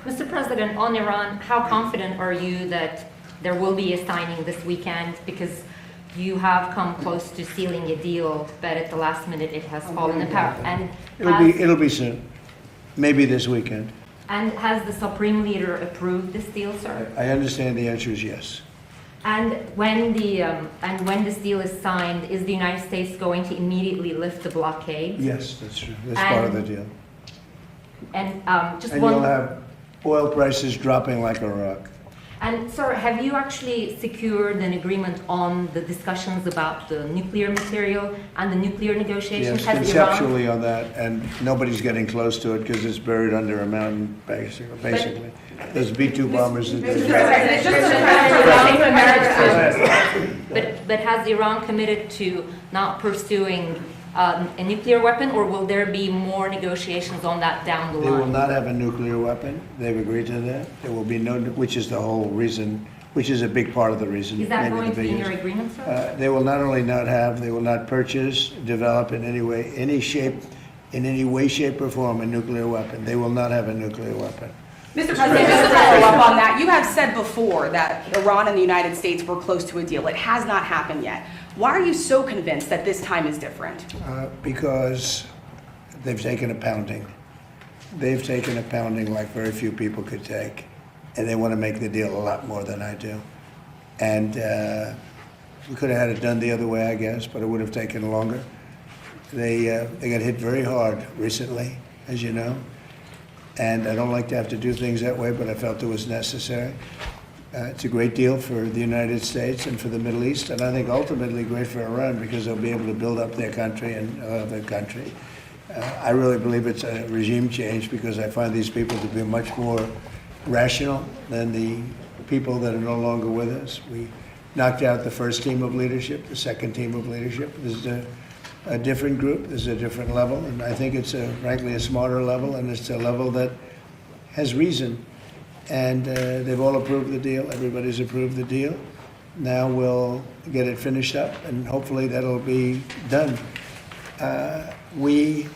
Mr. President, on Iran, how confident are you that there will be a signing this weekend? Because you have come close to sealing a deal, but at the last minute it has fallen apart. And It'll be soon, maybe this weekend. And has the Supreme Leader approved this deal, sir? I understand the answer is yes. And when this deal is signed, is the United States going to immediately lift the blockade? Yes, that's true. That's part of the deal. And just And one. you'll have oil prices dropping like a rock. And sir, have you actually secured an agreement on the discussions about the nuclear material and the nuclear negotiations? Yes, Has conceptually on that, and nobody's getting close to it because it's burired under a mountain, basically. There's B-2 bombers. But has Iran committed to not pursuing a nuclear weapon, or will there be more negotiations on that down the They will line? not have a nuclear weapon. They've agreed to that. There will be no, which is the whole reason, which is a big part of the reason. Is that maybe going the to be in your biggest. agreement, sir? They will not only not have, they will not purchase, develop in any way, any shape, in any way, shape, or form a nuclear weapon. They will not have a nuclear weapon. Mr. President, just to follow up on that, you have said before that Iran and the United States were close to a deal. It has not happened yet. Why are you so convinced that this time is different? Because they've taken a pounding. They've taken a pounding like very few people could take, and they want to make the deal a lot more than I do. And we could have had it done the other way, I guess, but it would have taken longer. They got hit very hard recently, as you know, and I don't like to have to do things that way, but I felt it was necessary. It's a great deal for the United States and for the Middle East, and I think ultimately great for Iran because they'll be able to build up their country and their country. I really believe it's a regime change because I find these people to be much more rational than the people that are no longer with us. We knocked out the first team of leadership, the second team of leadership. This is a different group, this is a different level, and I think it's frankly a smarter level, and it's a level that has reason. And they've all approved the deal. Everybody's approved the deal. Now we'll get it finished up, and hopefully that'll be done. We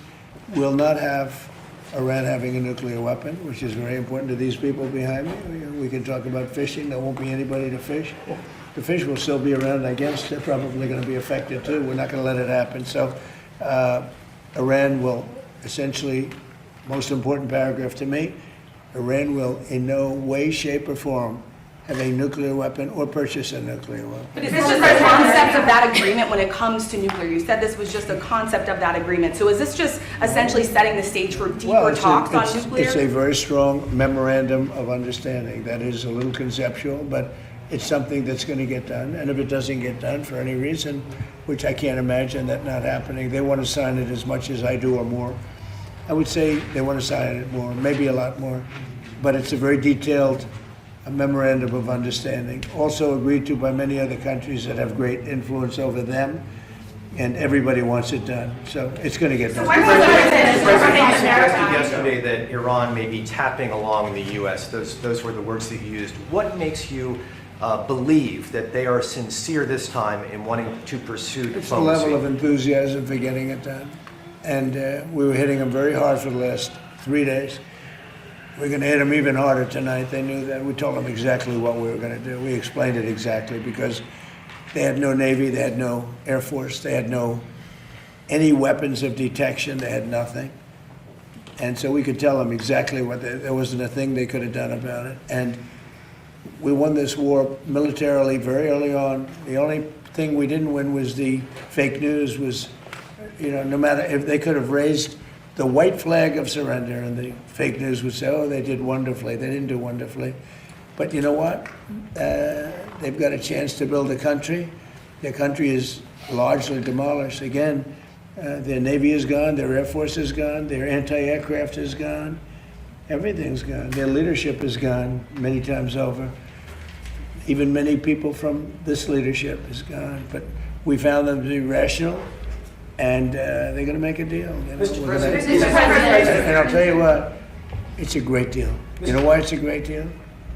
will not have Iran having a nuclear weapon, which is very important to these people behind me. We can talk about fishing. There won't be anybody to fish. The fish will still be around, I guess. They're probably going to be affected too. We're not going to let it happen. So Iran will essentially, most important paragraph to me, Iran will in no way, shape, or form have a nuclear weapon or purchase a nuclear weapon. But is this just a concept of that agreement when it comes to nuclear? You said this was just a concept of that agreement. So is this just essentially setting the stage for deeper talks on nuclear? It's a very strong memorandum of understanding. That is a little conceptual, but it's something that's going to get done. And if it doesn't get done for any reason, which I can't imagine that not happening, they want to sign it as much as I do or more. I would say they want to sign it more, maybe a lot more, but it's a very detailed memorandum of understanding, also agreed to by many other countries that have great influence over them, and everybody wants it done. So it's going to get done. The President suggested yesterday that Iran may be tapping along the U.S. Those were the words that you used. What makes you believe that they are sincere this time in wanting to pursue diplomacy? It's the level of enthusiasm for getting it done. And we were hitting them very hard for the last 3 days. We're going to hit them even harder tonight. They knew that. We told them exactly what we were going to do. We explained it exactly because they had no Navy, they had no Air Force, they had any weapons of detection, they had nothing. And so we could tell them exactly what there wasn't a thing they could have done about it. And we won this war militarily very early on. The only thing we didn't win was the fake news was, no matter if they could have raised the white flag of surrender and the fake news would say, oh, they did wonderfully. They didn't do wonderfully. But you know what? They've got a chance to build a country. Their country is largely demolished. Again, their Navy is gone, their Air Force is gone, their anti-aircraft is gone. Everything's gone. Their leadership is gone many times over. Even many people from this leadership is gone. But we found them to be rational, and they're going to make a deal. Mr. President. And I'll tell you what, it's a great deal. You know why it's a great deal?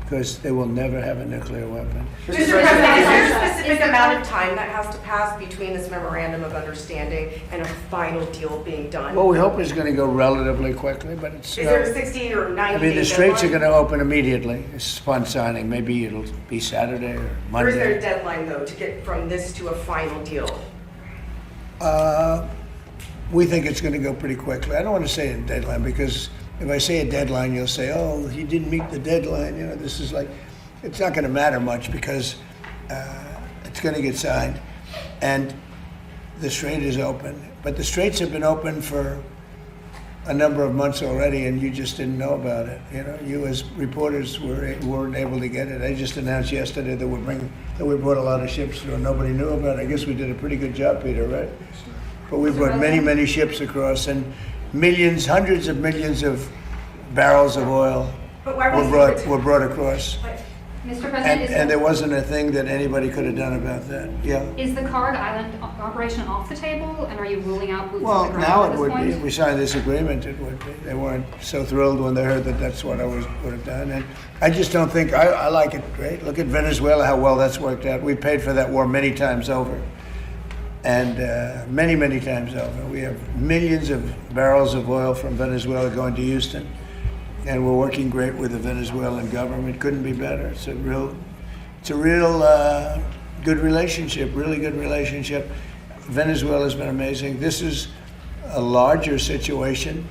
because they will never have a nuclear weapon. Mr. President, is there a specific amount of time that has to pass between this memorandum of understanding and a final deal being done? Well, we hope it's going to go relatively quickly, but it's Is not. there a 60 or 90 I mean, the day straits are deadline? going to open immediately. It's fun signing. Maybe it'll be Saturday or Or is there a Monday. deadline, though, to get from this to a final deal? We think it's going to go pretty quickly. I don't want to say a deadline because if I say a deadline, you'll say, "Oh, he didn't meet the deadline." You know, this is like, it's not going to matter much because it's going to get signed, and the strait is open. But the straits have been open for a number of months already, and you just didn't know about it. You know, you as reporters weren't able to get it. I just announced yesterday that we brought a lot of ships through, and nobody knew about it. I guess we did a pretty good job, Peter, right? But we brought many, many ships across, and millions, hundreds of millions of barrels of oil But why was were brought across. Mr. President, And there wasn't a thing that anybody could have done about that. Yeah. Is the Card Island operation off the table, and are you ruling out boots Well, on the now ground it at this would point? be. If we signed this agreement, it would be. They weren't so thrilled when they heard that that's what I would have done. And I just don't think, I like it great. Look at Venezuela, how well that's worked out. We paid for that war many times over. And many, many times over. We have millions of barrels of oil from Venezuela going to Houston. And we're working great with the Venezuelan government. Couldn't be better. It's a real good relationship, really good relationship. Venezuela's been amazing. This is a larger situation,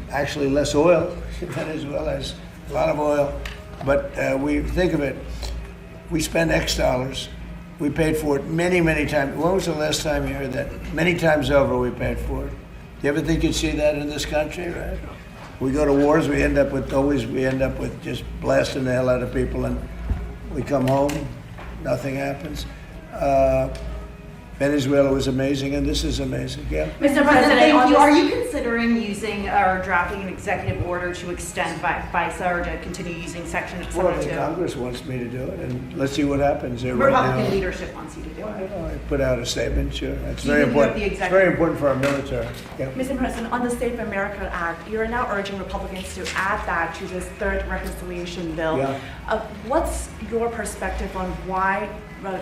actually less oil. Venezuela has a lot of oil, but we think of it, we spend X dollars. We paid for it many, many times. When was the last time you heard that? Many times over we paid for it. Do you ever think you'd see that in this country, right? We go to wars, we end up with just blasting the hell out of people, and we come home, nothing happens. Venezuela was amazing, and this is amazing. Yeah. Mr. President, are you considering using or drafting an executive order to extend FISA or to continue using Section Well, the 702? Congress wants me to do it, and let's see what happens. Right now, Republican leadership wants you to do it. I put out a statement. Sure, that's Do you very think you have important. the It's executive- very important for our military. Yeah. Mr. President, on the Save America Act, you're now urging Republicans to add that to this third reconciliation bill. Yeah. What's your perspective on why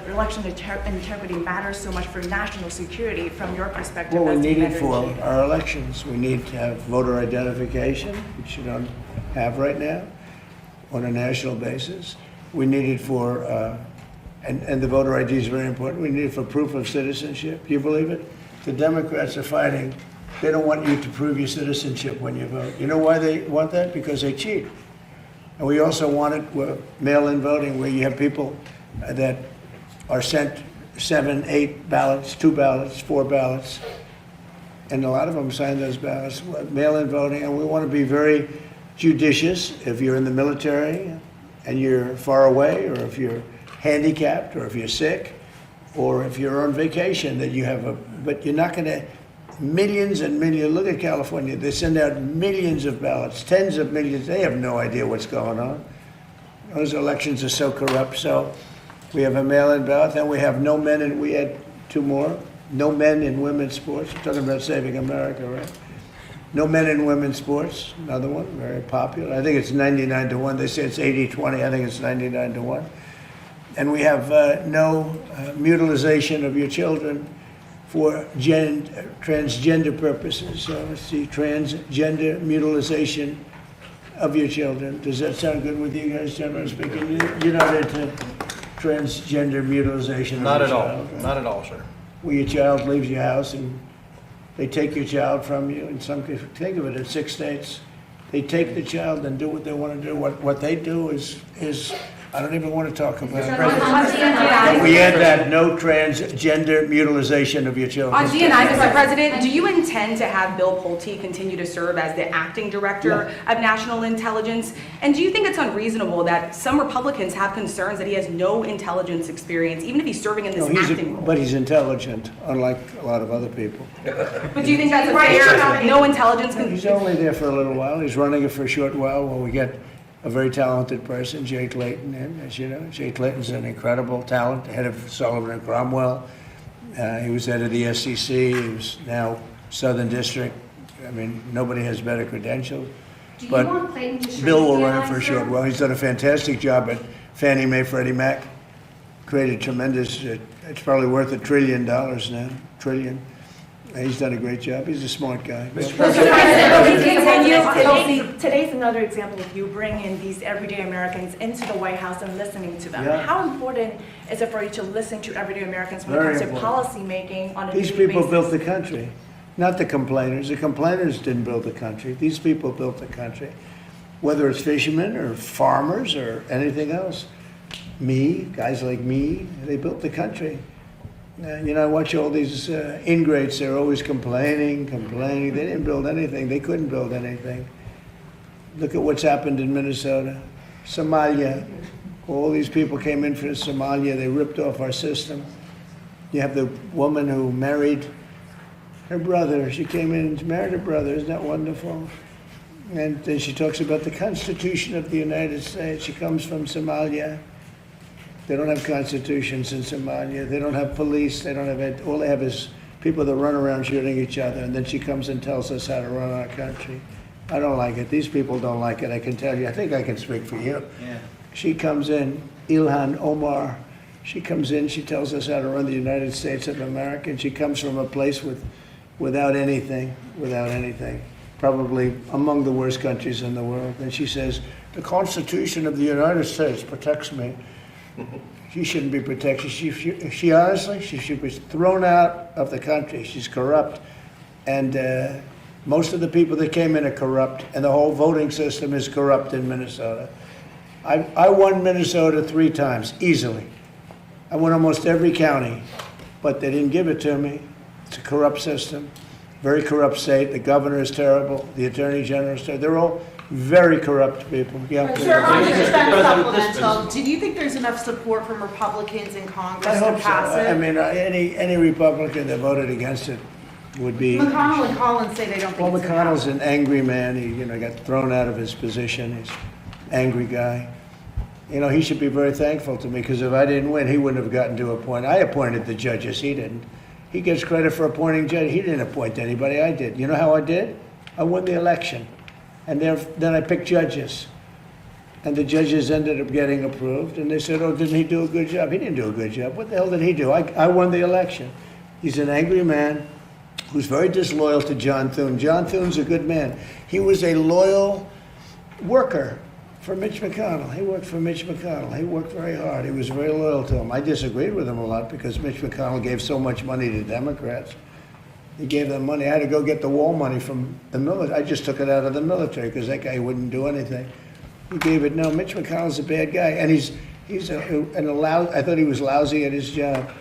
election integrity matters so much for national security from your perspective? Well, we as the need it commander-in-chief? for our elections. We need to have voter identification, which you don't have right now, on a national basis. We need it for, and the voter ID is very important. We need it for proof of citizenship. Do you believe it? The Democrats are fighting. They don't want you to prove your citizenship when you vote. You know why they want that? Because they cheat. And we also want it with mail-in voting, where you have people that are sent 7, 8 ballots, 2 ballots, 4 ballots, and a lot of them sign those ballots. Mail-in voting, and we want to be very judicious. If you're in the military and you're far away, or if you're handicapped, or if you're sick, or if you're on vacation, that you have but you're not going to, millions and millions, look at California, they send out millions of ballots, tens of millions, they have no idea what's going on. Those elections are so corrupt, so we have a mail-in ballot, then we have no men, and we had 2 more, no men in women's sports. We're talking about saving America, right? No men in women's sports, another one, very popular. I think it's 99-1. They say it's 80-20. I think it's 99-1. And we have no mutilization of your children for transgender purposes. So it's the transgender mutilization of your children. Does that sound good with you guys, generally speaking? You're not into transgender mutilization of Not your at all, child, right? not at all, sir. Where your child leaves your house and they take your child from you. In some cases, think of it, in 6 states, they take the child and do what they want to do. What they do is I don't even want to talk about it. But we add that, no transgender mutilization of your children. On D&I, Mr. President, do you intend to have Bill Pulte continue to serve as the acting director of national intelligence? And do you think it's unreasonable that some Republicans have concerns that he has no intelligence experience, even if he's serving in this acting role? But he's intelligent, unlike a lot of other people. But do you think that's a fair, no intelligence? He's only there for a little while. He's running it for a short while while we get a very talented person, Jay Clayton, in, as you know. Jay Clayton's an incredible talent, head of Sullivan and Cromwell. He was head of the SEC. He was now Southern District. I mean, nobody has better credentials. Do you But want Clayton to shrink Bill will the run it alliance for sure. there? Well, he's done a fantastic job at Fannie Mae, Freddie Mac. Created tremendous, it's probably worth $1 trillion now, trillion. He's done a great job. He's a smart guy. Today's another example of you bringing these everyday Americans into the White House and listening to them. Yeah. How important is it for you to listen to everyday Americans when Very it comes to important. policy making on a These daily people basis? built the country, not the complainers. The complainers didn't build the country. These people built the country, whether it's fishermen or farmers or anything else. Guys like me, they built the country. I watch all these ingrates. They're always complaining. They didn't build anything. They couldn't build anything. Look at what's happened in Minnesota, Somalia. All these people came in from Somalia. They ripped off our system. You have the woman who married her brother. She came in and married her brother. Isn't that wonderful? And then she talks about the Constitution of the United States. She comes from Somalia. They don't have constitutions in Somalia. They don't have police. They don't have it. All they have is people that run around shooting each other. And then she comes and tells us how to run our country. I don't like it. These people don't like it. I can tell you. I think I can speak for you. Yeah. She comes in, Ilhan Omar. She comes in. She tells us how to run the United States of America. And she comes from a place without anything, probably among the worst countries in the world. And she says, the Constitution of the United States protects me. She shouldn't be protected. She honestly, she should be thrown out of the country. She's corrupt. And most of the people that came in are corrupt. And the whole voting system is corrupt in Minnesota. I won Minnesota 3 times, easily. I won almost every county. But they didn't give it to me. It's a corrupt system. Very corrupt state. The governor is terrible. The attorney general is terrible. They're all very corrupt people. Yeah. Sure, on your President, supplemental, do you think there's enough support from Republicans in I Congress hope to so. pass it? I mean, any Republican that voted against it would be. McConnell and Collins say they don't Well, think it's McConnell's enough. an angry man. He, got thrown out of his position. He's an angry guy. He should be very thankful to me because if I didn't win, he wouldn't have gotten to appoint. I appointed the judges. He didn't. He gets credit for appointing judges. He didn't appoint anybody. I did. You know how I did? I won the election. And then I picked judges. And the judges ended up getting approved. And they said, oh, didn't he do a good job? He didn't do a good job. What the hell did he do? I won the election. He's an angry man who's very disloyal to John Thune. John Thune's a good man. He was a loyal worker for Mitch McConnell. He worked for Mitch McConnell. He worked very hard. He was very loyal to him. I disagreed with him a lot because Mitch McConnell gave so much money to Democrats. He gave them money. I had to go get the wall money from the military. I just took it out of the military because that guy wouldn't do anything. He gave it. No, Mitch McConnell's a bad guy, and he's I thought he was lousy at his job,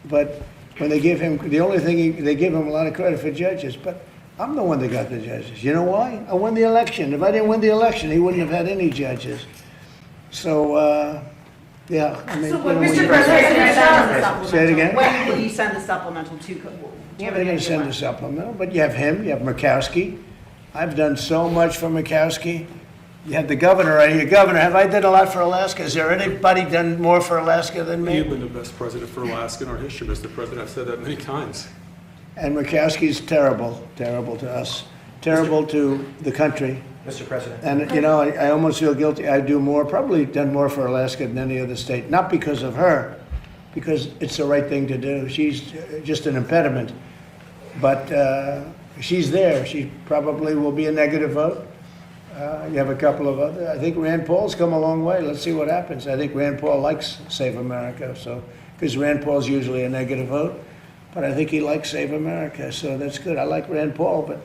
But when they give him the only thing they give him a lot of credit for judges, but I'm the one that got the judges. You know why? I won the election. If I didn't win the election, he wouldn't have had any judges. So. Yeah, I mean, So when when Mr. you- President, Say it again? when will you send the supplemental to? Do you have They're an going to idea send when? a supplemental, but you have him, you have Murkowski. I've done so much for Murkowski. You have the governor right here. Governor, have I done a lot for Alaska? Has there anybody done more for Alaska than You've me? been the best president for Alaska in our history, Mr. President. I've said that many times. And Murkowski's terrible to us, terrible to the country. Mr. President. And, I almost feel guilty. I do more, probably done more for Alaska than any other state. Not because of her, because it's the right thing to do. She's just an impediment. But she's there. She probably will be a negative vote. You have a couple of other. I think Rand Paul's come a long way. Let's see what happens. I think Rand Paul likes Save America, because Rand Paul's usually a negative vote. But I think he likes Save America, so that's good. I like Rand Paul, but,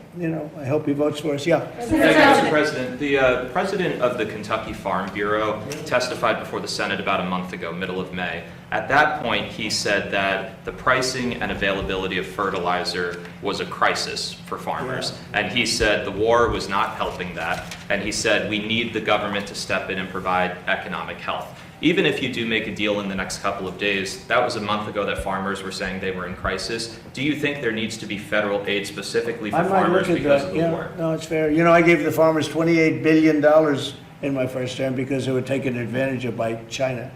I hope he votes for us. Yeah. Thank you, Mr. President. The president of the Kentucky Farm Bureau testified before the Senate about a month ago, middle of May. At that point, he said that the pricing and availability of fertilizer was a crisis for farmers. Yeah. And he said the war was not helping that. And he said we need the government to step in and provide economic health. Even if you do make a deal in the next couple of days, that was a month ago that farmers were saying they were in crisis. Do you think there needs to be federal aid specifically for I might farmers look at because that. of the Yeah, war? no, it's fair. I gave the farmers $28 billion in my first term because they were taken advantage of by China.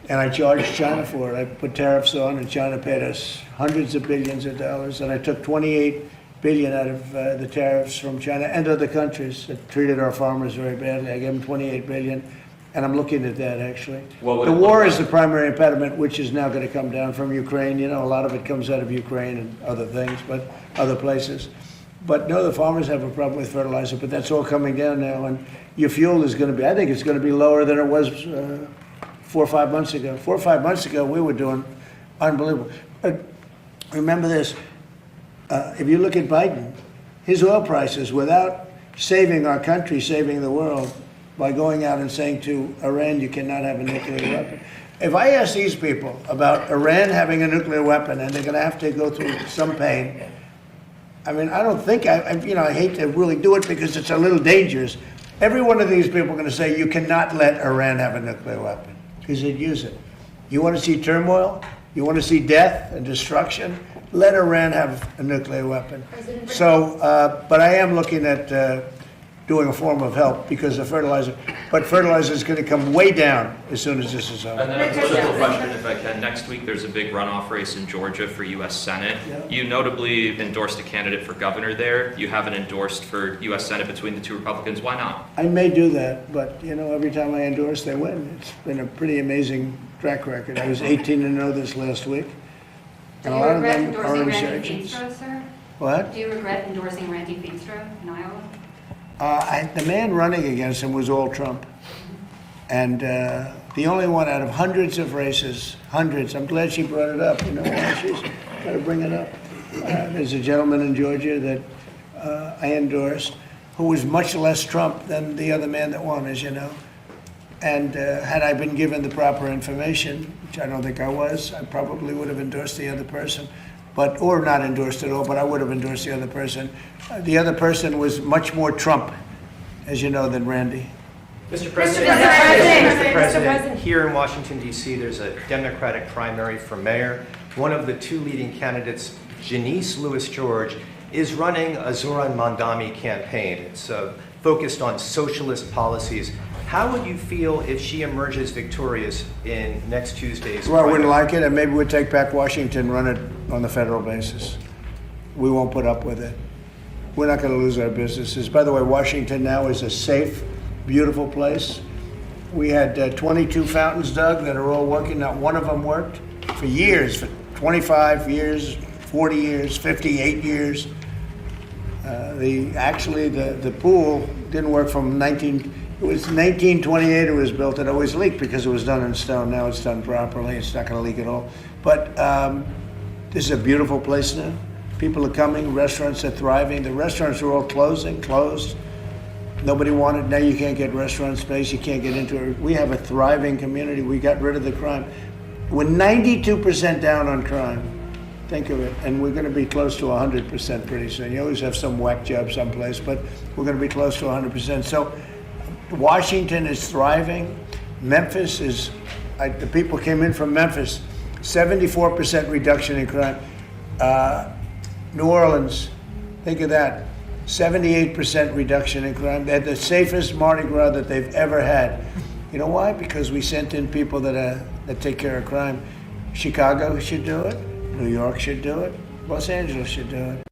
And I charged China for it. I put tariffs on, and China paid us hundreds of billions of dollars. And I took $28 billion out of the tariffs from China and other countries that treated our farmers very badly. I gave them 28 billion, and I'm looking at that actually. What would The it look war is like? the primary impediment, which is now going to come down from Ukraine. You know, a lot of it comes out of Ukraine and other things, but other places. But no, the farmers have a problem with fertilizer, but that's all coming down now, and your fuel is going to be, I think it's going to be lower than it was 4 or 5 months ago. 4 or 5 months ago, we were doing unbelievable. But remember this, if you look at Biden, his oil prices, without saving our country, saving the world, by going out and saying to Iran, you cannot have a nuclear weapon. If I ask these people about Iran having a nuclear weapon and they're going to have to go through some pain, I mean, I don't think, I hate to really do it because it's a little dangerous. Every one of these people are going to say, you cannot let Iran have a nuclear weapon because they'd use it. You want to see turmoil? You want to see death and destruction? Let Iran have a nuclear weapon. So, but I am looking at doing a form of help because of fertilizer. But fertilizer is going to come way down as soon as this is over. And then a political question, if I can. Next week, there's a big runoff race in Georgia for U.S. Senate. Yeah. You notably endorsed a candidate for governor there. You haven't endorsed for U.S. Senate between the two Republicans. Why not? I may do that, but every time I endorse, they win. It's been a pretty amazing track record. I was 18-0 this last week. Do And a you lot of regret them are endorsing Randy insurgents. Feenstra, sir? What? Do you regret endorsing Randy Feenstra in Iowa? The man running against him was all Trump. And the only one out of hundreds of races, hundreds, I'm glad she brought it up, why she's got to bring it up. There's a gentleman in Georgia that I endorsed who was much less Trump than the other man that won, as you know. And had I been given the proper information, which I don't think I was, I probably would have endorsed the other person. Or not endorsed at all, but I would have endorsed the other person. The other person was much more Trump, as you know, than Randy. Mr. President, President. Mr. President, here in Washington, D.C., there's a Democratic primary for mayor. One of the two leading candidates, Janice Lewis George, is running a Zoran Mandami campaign. It's focused on socialist policies. How would you feel if she emerges victorious in next Tuesday's Well, I wouldn't primary? like it, and maybe we'd take back Washington, run it on the federal basis. We won't put up with it. We're not going to lose our businesses. By the way, Washington now is a safe, beautiful place. We had 22 fountains dug that are all working. Not one of them worked for years, for 25 years, 40 years, 58 years. The pool didn't work from 1928 it was built. It always leaked because it was done in stone. Now it's done properly. It's not going to leak at all. But this is a beautiful place now. People are coming. Restaurants are thriving. The restaurants are all closed. Nobody wanted. Now you can't get restaurant space. You can't get into it. We have a thriving community. We got rid of the crime. We're 92% down on crime. Think of it. And we're going to be close to 100% pretty soon. You always have some whack job someplace, but we're going to be close to 100%. So Washington is thriving. Memphis is, the people came in from Memphis, 74% reduction in crime. New Orleans, think of that, 78% reduction in crime. They had the safest Mardi Gras that they've ever had. You know why? Because we sent in people that take care of crime. Chicago should do it. New York should do it. Los Angeles should do it.